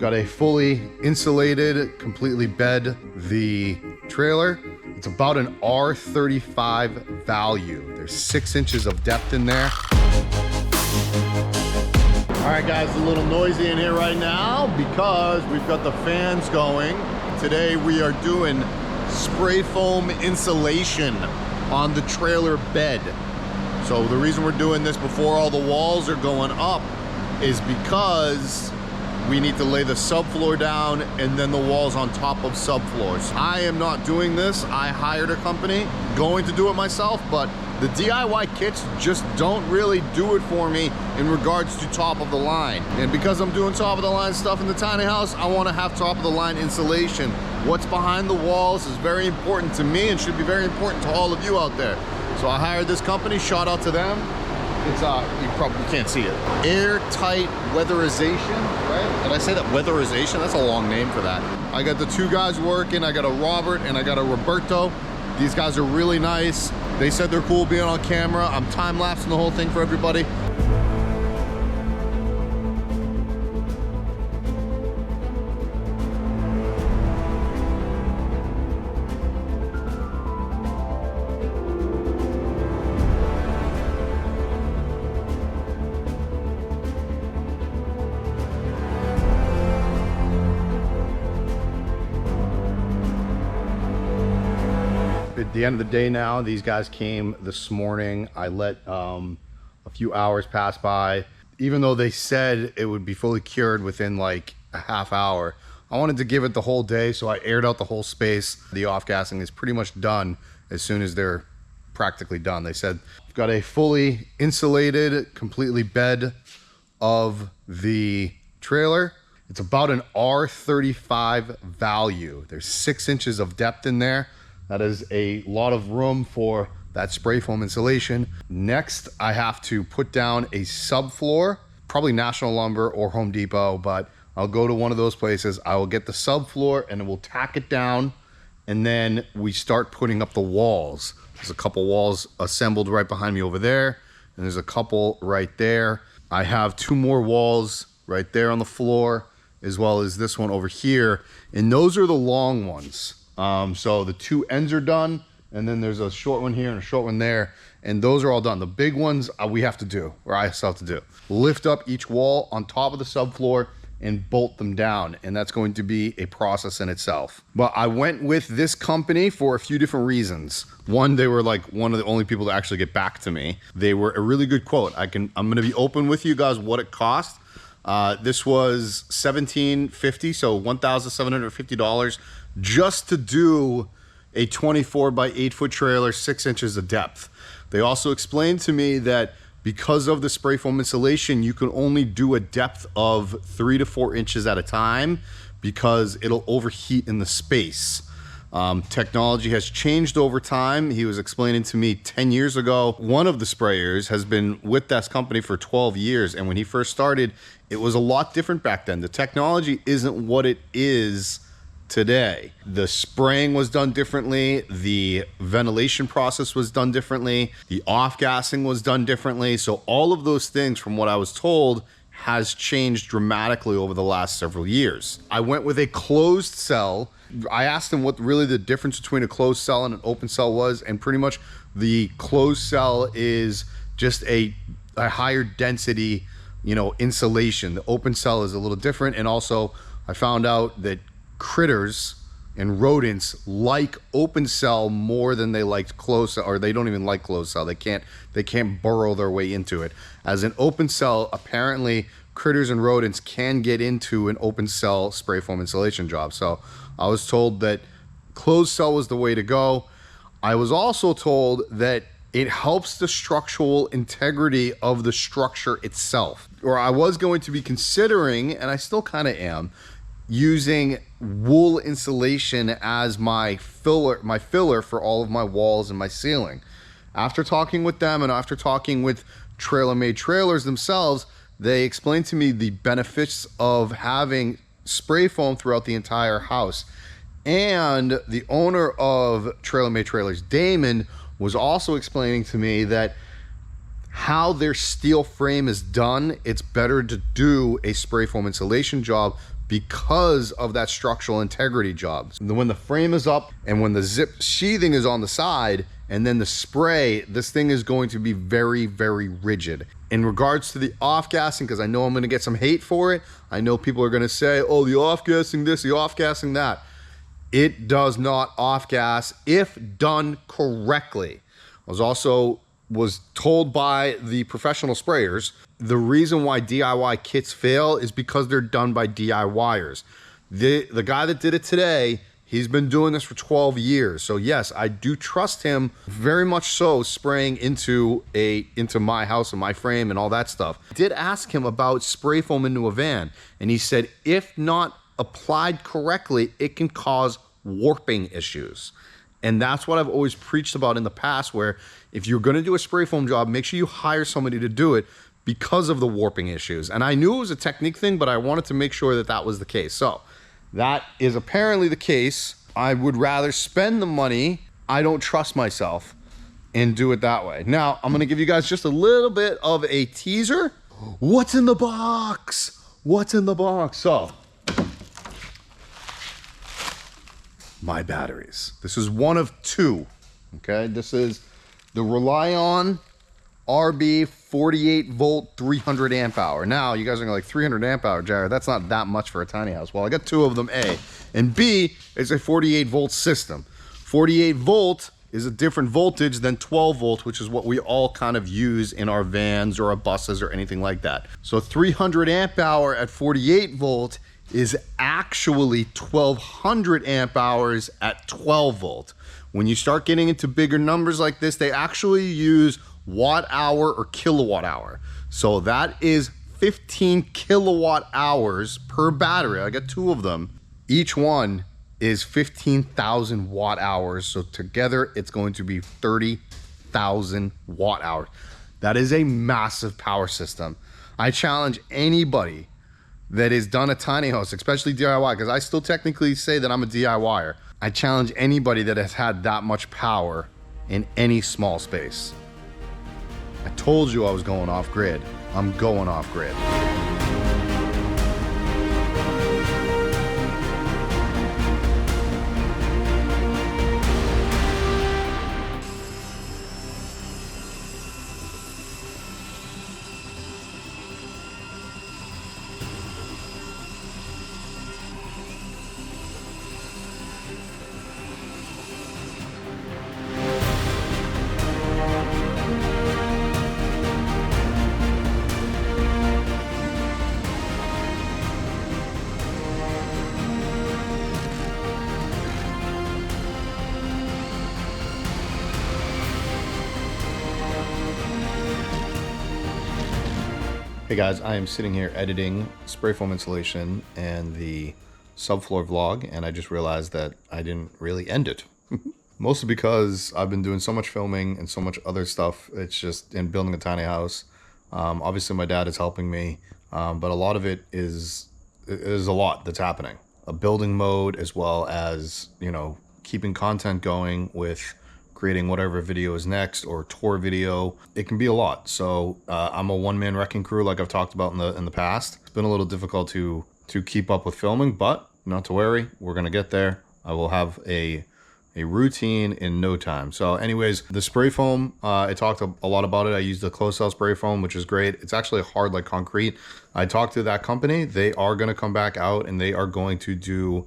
Got a fully insulated, completely bed the trailer. It's about an R35 value. There's 6 inches of depth in there. All right, guys, a little noisy in here right now because we've got the fans going. Today we are doing spray foam insulation on the trailer bed. So the reason we're doing this before all the walls are going up is because we need to lay the subfloor down and then the walls on top of subfloors. I am not doing this. I hired a company, going to do it myself, but the DIY kits just don't really do it for me in regards to top of the line. And because I'm doing top of the line stuff in the tiny house, I want to have top of the line insulation. What's behind the walls is very important to me and should be very important to all of you out there. So I hired this company, shout out to them. It's, you probably can't see it. Airtight weatherization, right? Did I say that? Weatherization? That's a long name for that. I got the 2 guys working. I got a Robert and I got a Roberto. These guys are really nice. They said they're cool being on camera. I'm time-lapsing the whole thing for everybody. At the end of the day now, these guys came this morning. I let a few hours pass by. Even though they said it would be fully cured within like a half hour, I wanted to give it the whole day, so I aired out the whole space. The off-gassing is pretty much done as soon as they're practically done. They said, I've got a fully insulated, completely bed of the trailer. It's about an R35 value. There's 6 inches of depth in there. That is a lot of room for that spray foam insulation. Next, I have to put down a subfloor, probably National Lumber or Home Depot, but I'll go to one of those places. I will get the subfloor and we'll tack it down, and then we start putting up the walls. There's a couple walls assembled right behind me over there, and there's a couple right there. I have 2 more walls right there on the floor, as well as this one over here, and those are the long ones. So the 2 ends are done, and then there's a short one here and a short one there, and those are all done. The big ones we have to do, or I still have to do. Lift up each wall on top of the subfloor and bolt them down, and that's going to be a process in itself. But I went with this company for a few different reasons. One, they were like one of the only people to actually get back to me. They were a really good quote. I'm gonna be open with you guys what it cost. This was $1,750, so $1,750 just to do a 24 by 8 foot trailer, 6 inches of depth. They also explained to me that because of the spray foam insulation, you can only do a depth of 3 to 4 inches at a time because it'll overheat in the space. Technology has changed over time. He was explaining to me 10 years ago, one of the sprayers has been with that company for 12 years. And when he first started, it was a lot different back then. The technology isn't what it is today. The spraying was done differently. The ventilation process was done differently. The off-gassing was done differently. So all of those things, from what I was told, has changed dramatically over the last several years. I went with a closed cell. I asked him what really the difference between a closed cell and an open cell was, and pretty much the closed cell is just a higher density, insulation. The open cell is a little different, and also I found out that critters and rodents like open cell more than they liked closed cell, or they don't even like closed cell. They can't burrow their way into it. As an open cell, apparently critters and rodents can get into an open cell spray foam insulation job. So I was told that closed cell was the way to go. I was also told that it helps the structural integrity of the structure itself. Or I was going to be considering, and I still kind of am, using wool insulation as my filler for all of my walls and my ceiling. After talking with them and after talking with Trailer Made Trailers themselves, they explained to me the benefits of having spray foam throughout the entire house. And the owner of Trailer Made Trailers, Damon, was also explaining to me that how their steel frame is done, it's better to do a spray foam insulation job because of that structural integrity job. So when the frame is up and when the zip sheathing is on the side and then the spray, this thing is going to be very, very rigid. In regards to the off-gassing, because I know I'm going to get some hate for it, I know people are going to say, oh, the off-gassing this, the off-gassing that. It does not off-gas if done correctly. I was told by the professional sprayers, the reason why DIY kits fail is because they're done by DIYers. The guy that did it today, he's been doing this for 12 years. So yes, I do trust him very much so, spraying into my house and my frame and all that stuff. I did ask him about spray foam into a van, and he said if not applied correctly, it can cause warping issues. And that's what I've always preached about in the past, where if you're gonna do a spray foam job, make sure you hire somebody to do it because of the warping issues. And I knew it was a technique thing, but I wanted to make sure that that was the case. So that is apparently the case. I would rather spend the money, I don't trust myself, and do it that way. Now, I'm gonna give you guys just a little bit of a teaser. What's in the box? What's in the box? So, my batteries. This is one of two, okay? This is the ReLion RB 48 volt 300 amp hour. Now, you guys are like 300 amp hour, Jared, that's not that much for a tiny house. Well, I got two of them, A. And B, it's a 48 volt system. 48 volt is a different voltage than 12 volt, which is what we all kind of use in our vans or our buses or anything like that. So 300 amp hour at 48 volt is actually 1200 amp hours at 12 volt. When you start getting into bigger numbers like this, they actually use watt hour or kilowatt hour. So that is 15 kilowatt hours per battery. I got two of them. Each one is 15,000 watt hours. So together it's going to be 30,000 watt hours. That is a massive power system. I challenge anybody that has done a tiny house, especially DIY, because I still technically say that I'm a DIYer. I challenge anybody that has had that much power in any small space. I told you I was going off grid. I'm going off grid. Hey guys, I am sitting here editing spray foam installation and the subfloor vlog, and I just realized that I didn't really end it. Mostly because I've been doing so much filming and so much other stuff. It's just in building a tiny house. Obviously my dad is helping me, but a lot of it is a lot that's happening. A building mode, as well as, you know, keeping content going with creating whatever video is next, or tour video. It can be a lot. So I'm a one-man wrecking crew, like I've talked about in the past. It's been a little difficult to keep up with filming, but not to worry, we're gonna get there. I will have a routine in no time. So anyways, the spray foam, I talked a lot about it. I used the closed cell spray foam, which is great. It's actually hard like concrete. I talked to that company. They are gonna come back out and they are going to do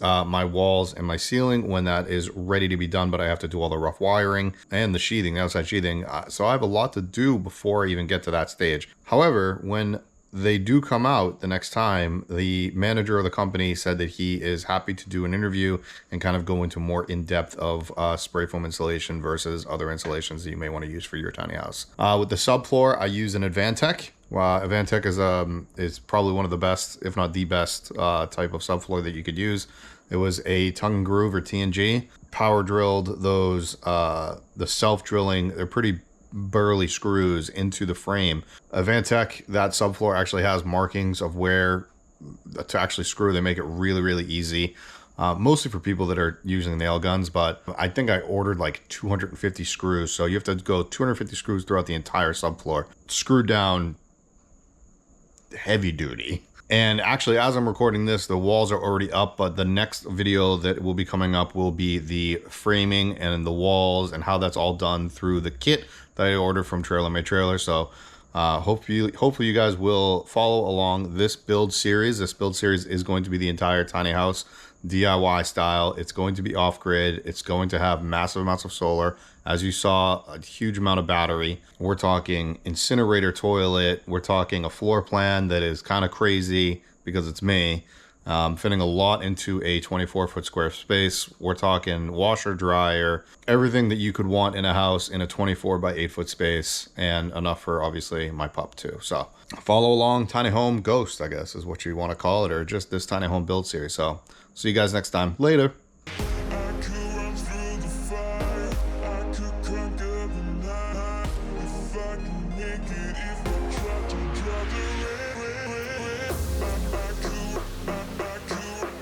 my walls and my ceiling when that is ready to be done, but I have to do all the rough wiring and the sheathing, the outside sheathing. So I have a lot to do before I even get to that stage. However, when they do come out the next time, the manager of the company said that he is happy to do an interview and kind of go into more in-depth of spray foam installation versus other installations that you may want to use for your tiny house. With the subfloor, I use an Advantech. Advantech is probably one of the best, if not the best, type of subfloor that you could use. It was a tongue and groove or TNG. Power drilled those, the self-drilling, they're pretty burly screws into the frame. Advantech, that subfloor actually has markings of where to actually screw. They make it really, really easy. Mostly for people that are using nail guns, but I think I ordered like 250 screws. So you have to go 250 screws throughout the entire subfloor. Screwed down heavy duty. And actually, as I'm recording this, the walls are already up, but the next video that will be coming up will be the framing and the walls and how that's all done through the kit that I ordered from Trailer My Trailer. So hopefully you guys will follow along this build series. This build series is going to be the entire tiny house DIY style. It's going to be off-grid. It's going to have massive amounts of solar. As you saw, a huge amount of battery. We're talking incinerator toilet. We're talking a floor plan that is kind of crazy because it's me. Fitting a lot into a 24-foot square space. We're talking washer, dryer, everything that you could want in a house in a 24 by 8 foot space, and enough for obviously my pup too. So follow along Tiny Home Ghost, I guess is what you want to call it, or just this Tiny Home build series. So see you guys next time. Later.